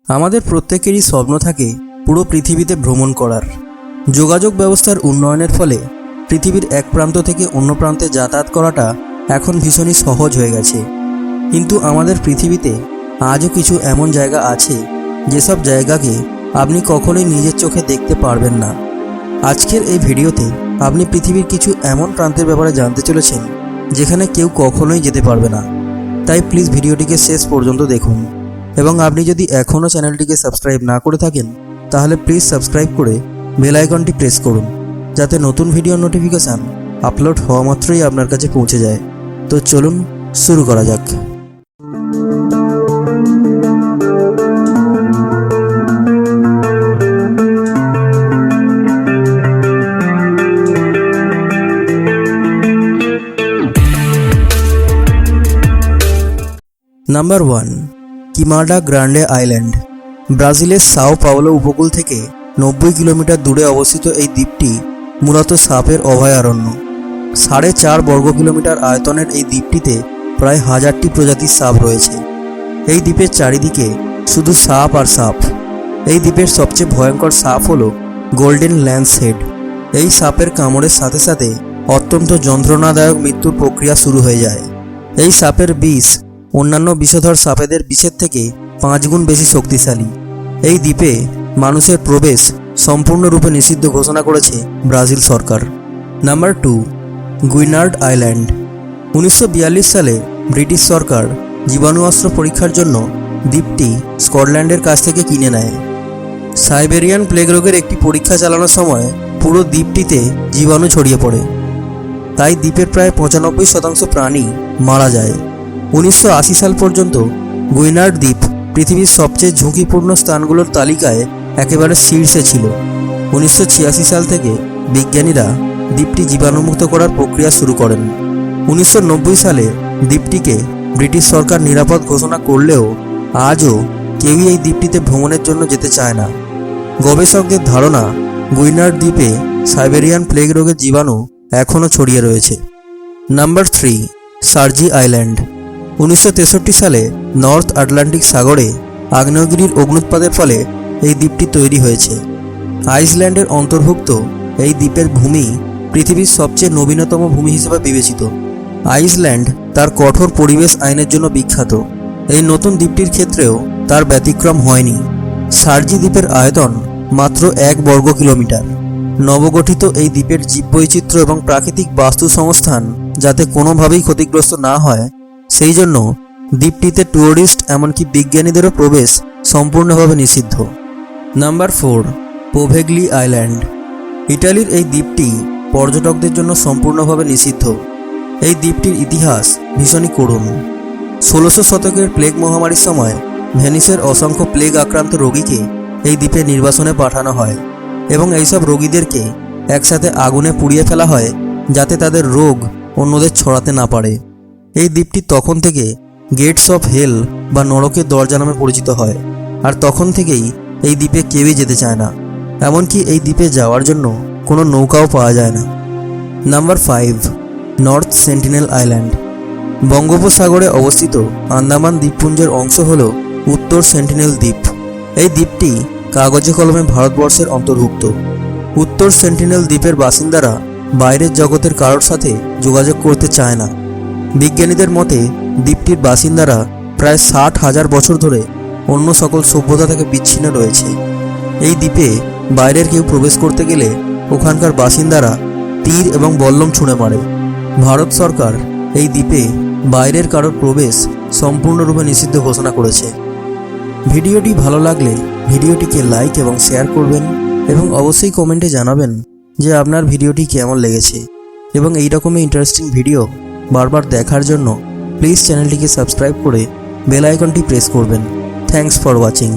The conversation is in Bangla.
আমাদের প্রত্যেকেরই স্বপ্ন থাকে পুরো পৃথিবীতে ভ্রমণ করার। যোগাযোগ ব্যবস্থার উন্নয়নের ফলে পৃথিবীর এক প্রান্ত থেকে অন্য প্রান্তে যাতায়াত করাটা এখন ভীষণই সহজ হয়ে গেছে। কিন্তু আমাদের পৃথিবীতে আজও কিছু এমন জায়গা আছে যেসব জায়গাকে আপনি কখনোই নিজের চোখে দেখতে পারবেন না। আজকের এই ভিডিওতে আপনি পৃথিবীর কিছু এমন প্রান্তের ব্যাপারে জানতে চলেছেন যেখানে কেউ কখনোই যেতে পারবে না। তাই প্লিজ ভিডিওটিকে শেষ পর্যন্ত দেখুন, এবং আপনি যদি এখনও চ্যানেলটিকে সাবস্ক্রাইব না করে থাকেন তাহলে প্লিজ সাবস্ক্রাইব করে বেল আইকনটি প্রেস করুন, যাতে নতুন ভিডিও নোটিফিকেশান আপলোড হওয়া মাত্রই আপনার কাছে পৌঁছে যায়। তো চলুন শুরু করা যাক। Number 1, কিমাডা Grande island. ব্রাজিলের সাও পাওলো উপকূল থেকে 90 কিলোমিটার দূরে অবস্থিত এই দ্বীপটি মূলত সাপের অভয়ারণ্য। 4.5 বর্গ কিলোমিটার আয়তনের এই দ্বীপটিতে প্রায় 1000টি প্রজাতির সাপ রয়েছে। এই দ্বীপের চারিদিকে শুধু সাপ আর সাপ। এই দ্বীপের সবচেয়ে ভয়ঙ্কর সাপ হলো গোল্ডেন ল্যান্সহেড। এই সাপের কামড়ের সাথে সাথে অত্যন্ত যন্ত্রণাদায়ক মৃত্যুর প্রক্রিয়া শুরু হয়ে যায়। এই সাপের বিষ অন্যান্য বিষধর সাপেদের বিষের থেকে 5 গুণ বেশি শক্তিশালী। এই দ্বীপে মানুষের প্রবেশ সম্পূর্ণরূপে নিষিদ্ধ ঘোষণা করেছে ব্রাজিল সরকার। Number 2, Gruinard island. 1942 সালে ব্রিটিশ সরকার জীবাণু অস্ত্র পরীক্ষার জন্য দ্বীপটি স্কটল্যান্ডের কাছ থেকে কিনে নেয়। সাইবেরিয়ান প্লেগ রোগের একটি পরীক্ষা চালানোর সময় পুরো দ্বীপটিতে জীবাণু ছড়িয়ে পড়ে, তাই দ্বীপের প্রায় 95% প্রাণী মারা যায়। 1980 সাল পর্যন্ত গুইনার্ড দ্বীপ পৃথিবীর সবচেয়ে ঝুঁকিপূর্ণ স্থানগুলোর তালিকায় একেবারে শীর্ষে ছিল। 1986 সাল থেকে বিজ্ঞানীরা দ্বীপটি জীবাণুমুক্ত করার প্রক্রিয়া শুরু করেন। 1990 সালে দ্বীপটিকে ব্রিটিশ সরকার নিরাপদ ঘোষণা করলেও আজও কেউই এই দ্বীপটিতে ভ্রমণের জন্য যেতে চায় না। গবেষকদের ধারণা, গুইনার্ড দ্বীপে সাইবেরিয়ান প্লেগ রোগের জীবাণু এখনও ছড়িয়ে রয়েছে। Number 3, সার্জি island. 1963 সালে নর্থ আটলান্টিক সাগরে আগ্নেয়গিরির অগ্নুৎপাতের ফলে এই দ্বীপটি তৈরি হয়েছে। আইসল্যান্ডের অন্তর্ভুক্ত এই দ্বীপের ভূমি পৃথিবীর সবচেয়ে নবীনতম ভূমি হিসেবে বিবেচিত। আইসল্যান্ড তার কঠোর পরিবেশ আইনের জন্য বিখ্যাত। এই নতুন দ্বীপটির ক্ষেত্রেও তার ব্যতিক্রম হয়নি। সার্জি দ্বীপের আয়তন মাত্র 1 বর্গ কিলোমিটার। নবগঠিত এই দ্বীপের জীববৈচিত্র্য এবং প্রাকৃতিক বাস্তু সংস্থান যাতে কোনোভাবেই ক্ষতিগ্রস্ত না হয়, সেই জন্য দ্বীপটিতে ট্যুরিস্ট এমনকি বিজ্ঞানীদেরও প্রবেশ সম্পূর্ণভাবে নিষিদ্ধ। Number 4, Poveglia island. ইটালির এই দ্বীপটি পর্যটকদের জন্য সম্পূর্ণভাবে নিষিদ্ধ। এই দ্বীপটির ইতিহাস ভীষণই করুণ। 1600 শতকের প্লেগ মহামারীর সময় ভেনিসের অসংখ্য প্লেগ আক্রান্ত রোগীকে এই দ্বীপে নির্বাসনে পাঠানো হয়, এবং এইসব রোগীদেরকে একসাথে আগুনে পুড়িয়ে ফেলা হয় যাতে তাদের রোগ অন্যদের ছড়াতে না পারে। এই দ্বীপটি তখন থেকে গেটস অফ হেল বা নরকের দরজা নামে পরিচিত হয়, আর তখন থেকেই এই দ্বীপে কেউই যেতে চায় না। এমনকি এই দ্বীপে যাওয়ার জন্য কোনো নৌকাও পাওয়া যায় না। Number 5, north sentinel island. বঙ্গোপসাগরে অবস্থিত আন্দামান দ্বীপপুঞ্জের অংশ হল উত্তর সেন্টিনেল দ্বীপ। এই দ্বীপটি কাগজে কলমে ভারতবর্ষের অন্তর্ভুক্ত। উত্তর সেন্টিনেল দ্বীপের বাসিন্দারা বাইরের জগতের কারোর সাথে যোগাযোগ করতে চায় না। বিজ্ঞানীদের মতে দ্বীপটির বাসিন্দারা প্রায় 60,000 বছর ধরে অন্য সকল সভ্যতা থেকে বিচ্ছিন্ন রয়েছে। এই দ্বীপে বাইরের কেউ প্রবেশ করতে গেলে ওখানকার বাসিন্দারা তীর এবং বল্লম ছুঁড়ে মারে। ভারত সরকার এই দ্বীপে বাইরের কারোর প্রবেশ সম্পূর্ণরূপে নিষিদ্ধ ঘোষণা করেছে। ভিডিওটি ভালো লাগলে ভিডিওটিকে লাইক এবং শেয়ার করবেন, এবং অবশ্যই কমেন্টে জানাবেন যে আপনার ভিডিওটি কেমন লেগেছে। এবং এই রকমই ইন্টারেস্টিং ভিডিও বারবার দেখার জন্য প্লিজ চ্যানেলটিকে সাবস্ক্রাইব করে বেল আইকনটি প্রেস করবেন। Thanks for watching.